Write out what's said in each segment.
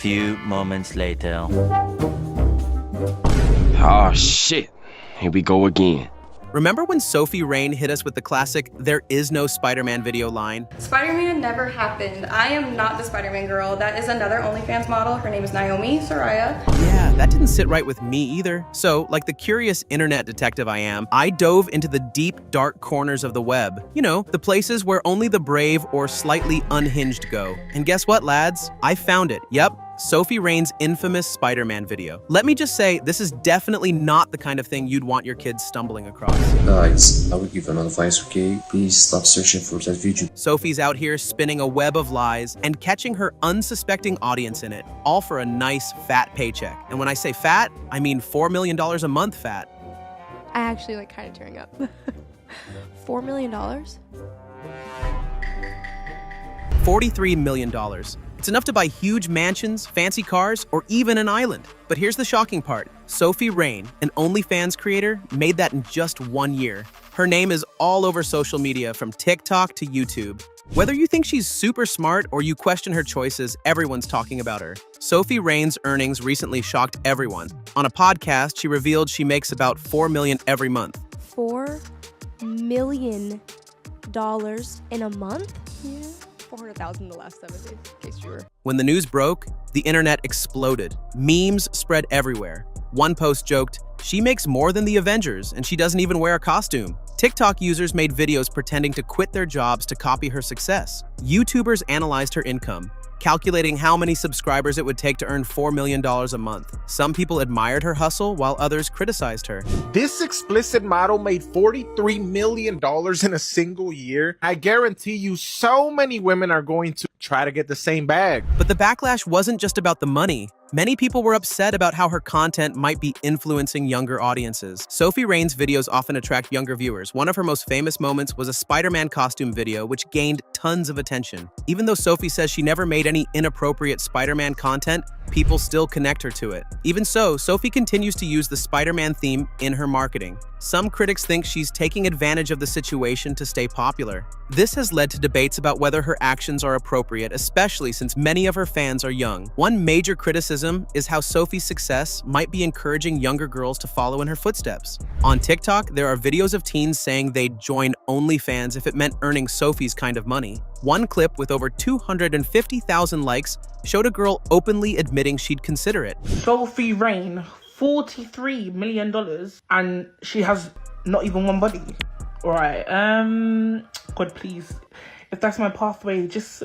few moments later. Oh shit, here we go again. Remember when Sophie Rain hit us with the classic "There is no Spider-Man" video line? Spider-Man never happened. I am not the Spider-Man girl. That is another OnlyFans model. Her name is Naomi Soraya. Yeah, that didn't sit right with me either. So, like the curious internet detective I am, I dove into the deep, dark corners of the web. You know, the places where only the brave or slightly unhinged go. And guess what, lads? I found it. Yep. Sophie Rain's infamous Spider-Man video. Let me just say, this is definitely not the kind of thing you'd want your kids stumbling across. Guys, I will give an advice, okay? Please stop searching for that video. Sophie's out here spinning a web of lies and catching her unsuspecting audience in it, all for a nice, fat paycheck. And when I say fat, I mean $4 million a month fat. I actually like kind of tearing up. $4 million? $43 million. It's enough to buy huge mansions, fancy cars, or even an island. But here's the shocking part. Sophie Rain, an OnlyFans creator, made that in just 1 year. Her name is all over social media from TikTok to YouTube. Whether you think she's super smart or you question her choices, everyone's talking about her. Sophie Rain's earnings recently shocked everyone. On a podcast, she revealed she makes about $4 million every month. $4 million in a month? Yeah. 400,000 the last 7 days, in case you were. When the news broke, the internet exploded. Memes spread everywhere. One post joked, "She makes more than the Avengers, and she doesn't even wear a costume." TikTok users made videos pretending to quit their jobs to copy her success. YouTubers analyzed her income, calculating how many subscribers it would take to earn $4 million a month. Some people admired her hustle, while others criticized her. This explicit model made $43 million in a single year. I guarantee you so many women are going to try to get the same bag. But the backlash wasn't just about the money. Many people were upset about how her content might be influencing younger audiences. Sophie Rain's videos often attract younger viewers. One of her most famous moments was a Spider-Man costume video, which gained tons of attention. Even though Sophie says she never made any inappropriate Spider-Man content, people still connect her to it. Even so, Sophie continues to use the Spider-Man theme in her marketing. Some critics think she's taking advantage of the situation to stay popular. This has led to debates about whether her actions are appropriate, especially since many of her fans are young. One major criticism is how Sophie's success might be encouraging younger girls to follow in her footsteps. On TikTok, there are videos of teens saying they'd join OnlyFans if it meant earning Sophie's kind of money. One clip with over 250,000 likes showed a girl openly admitting she'd consider it. Sophie Rain, $43 million, and she has not even one body. Alright, God please, if that's my pathway, just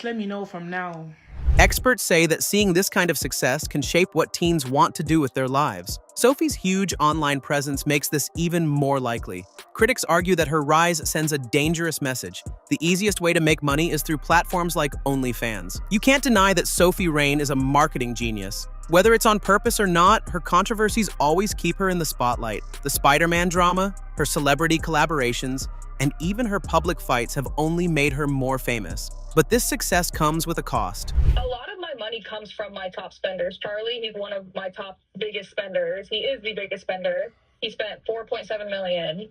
let me know from now. Experts say that seeing this kind of success can shape what teens want to do with their lives. Sophie's huge online presence makes this even more likely. Critics argue that her rise sends a dangerous message. The easiest way to make money is through platforms like OnlyFans. You can't deny that Sophie Rain is a marketing genius. Whether it's on purpose or not, her controversies always keep her in the spotlight. The Spider-Man drama, her celebrity collaborations, and even her public fights have only made her more famous. But this success comes with a cost. A lot of my money comes from my top spenders. Charlie, he's one of my top biggest spenders. He is the biggest spender. He spent $4.7 million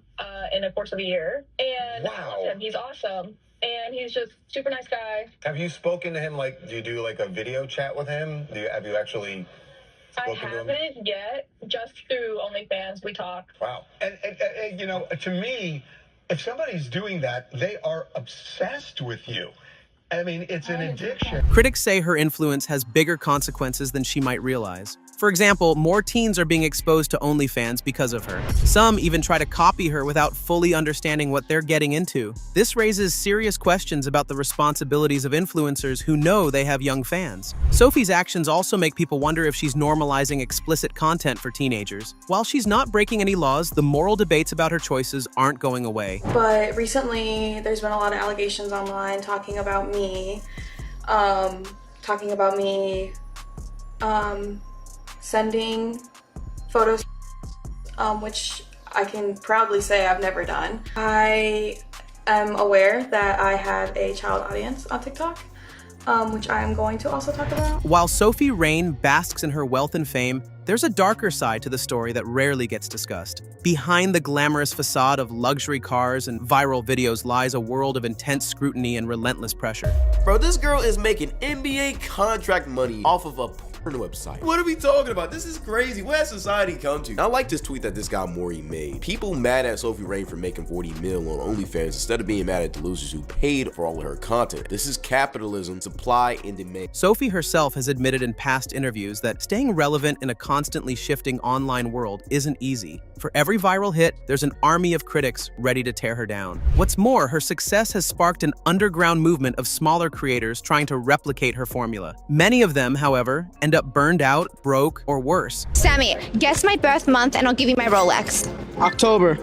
in the course of a year. And wow. I love him. He's awesome. And he's just super nice guy. Have you spoken to him? Like, do you do like a video chat with him? Have you actually spoken to him? I haven't yet. Just through OnlyFans, we talk. Wow. And you know, to me, if somebody's doing that, they are obsessed with you. I mean, it's an addiction. Critics say her influence has bigger consequences than she might realize. For example, more teens are being exposed to OnlyFans because of her. Some even try to copy her without fully understanding what they're getting into. This raises serious questions about the responsibilities of influencers who know they have young fans. Sophie's actions also make people wonder if she's normalizing explicit content for teenagers. While she's not breaking any laws, the moral debates about her choices aren't going away. But recently, there's been a lot of allegations online talking about me, sending photos, which I can proudly say I've never done. I am aware that I have a child audience on TikTok, which I am going to also talk about. While Sophie Rain basks in her wealth and fame, there's a darker side to the story that rarely gets discussed. Behind the glamorous facade of luxury cars and viral videos lies a world of intense scrutiny and relentless pressure. Bro, this girl is making NBA contract money off of a porn website. What are we talking about? This is crazy. Where has society come to? I like this tweet that this guy Maury made. People mad at Sophie Rain for making 40 mil on OnlyFans instead of being mad at the losers who paid for all of her content. This is capitalism, supply and demand. Sophie herself has admitted in past interviews that staying relevant in a constantly shifting online world isn't easy. For every viral hit, there's an army of critics ready to tear her down. What's more, her success has sparked an underground movement of smaller creators trying to replicate her formula. Many of them, however, end up burned out, broke, or worse. Sammy, guess my birth month and I'll give you my Rolex. October.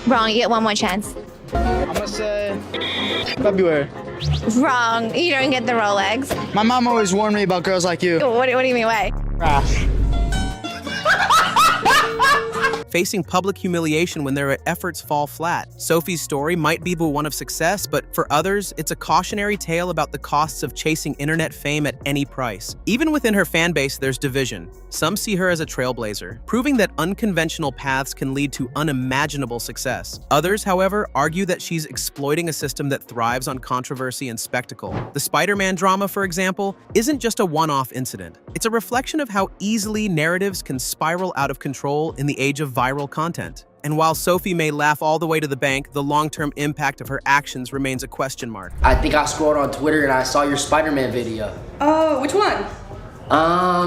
Wrong, you get one more chance. I'm gonna say February. Wrong, you don't get the Rolex. My mom always warned me about girls like you. What do you mean, why? Facing public humiliation when their efforts fall flat. Sophie's story might be one of success, but for others, it's a cautionary tale about the costs of chasing internet fame at any price. Even within her fan base, there's division. Some see her as a trailblazer, proving that unconventional paths can lead to unimaginable success. Others, however, argue that she's exploiting a system that thrives on controversy and spectacle. The Spider-Man drama, for example, isn't just a one-off incident. It's a reflection of how easily narratives can spiral out of control in the age of viral content. And while Sophie may laugh all the way to the bank, the long-term impact of her actions remains a question mark. I think I scrolled on Twitter and I saw your Spider-Man video. Oh, which one?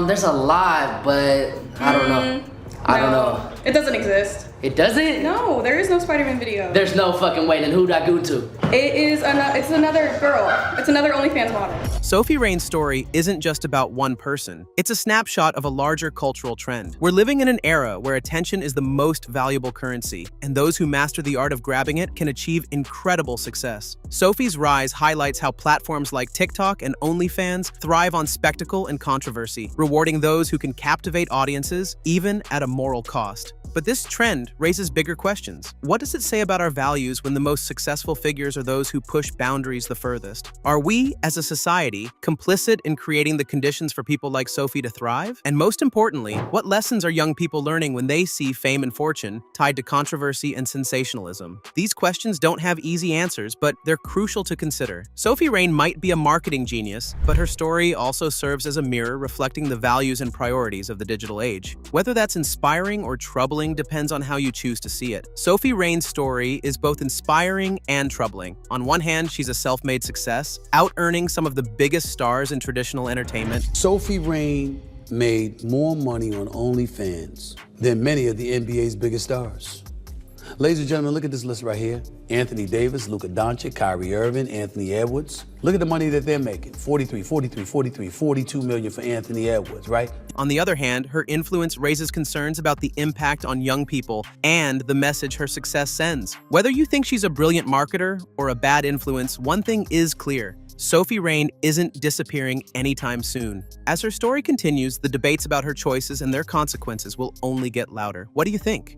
There's a lot, but I don't know. I don't know. It doesn't exist. It doesn't? No, there is no Spider-Man video. There's no fucking way. Then who'd I go to? It's another girl. It's another OnlyFans model. Sophie Rain's story isn't just about one person. It's a snapshot of a larger cultural trend. We're living in an era where attention is the most valuable currency, and those who master the art of grabbing it can achieve incredible success. Sophie's rise highlights how platforms like TikTok and OnlyFans thrive on spectacle and controversy, rewarding those who can captivate audiences, even at a moral cost. But this trend raises bigger questions. What does it say about our values when the most successful figures are those who push boundaries the furthest? Are we, as a society, complicit in creating the conditions for people like Sophie to thrive? And most importantly, what lessons are young people learning when they see fame and fortune tied to controversy and sensationalism? These questions don't have easy answers, but they're crucial to consider. Sophie Rain might be a marketing genius, but her story also serves as a mirror reflecting the values and priorities of the digital age. Whether that's inspiring or troubling depends on how you choose to see it. Sophie Rain's story is both inspiring and troubling. On one hand, she's a self-made success, out-earning some of the biggest stars in traditional entertainment. Sophie Rain made more money on OnlyFans than many of the NBA's biggest stars. Ladies and gentlemen, look at this list right here. Anthony Davis, Luka Doncic, Kyrie Irving, Anthony Edwards. Look at the money that they're making. 42 million for Anthony Edwards, right? On the other hand, her influence raises concerns about the impact on young people and the message her success sends. Whether you think she's a brilliant marketer or a bad influence, one thing is clear. Sophie Rain isn't disappearing anytime soon. As her story continues, the debates about her choices and their consequences will only get louder. What do you think?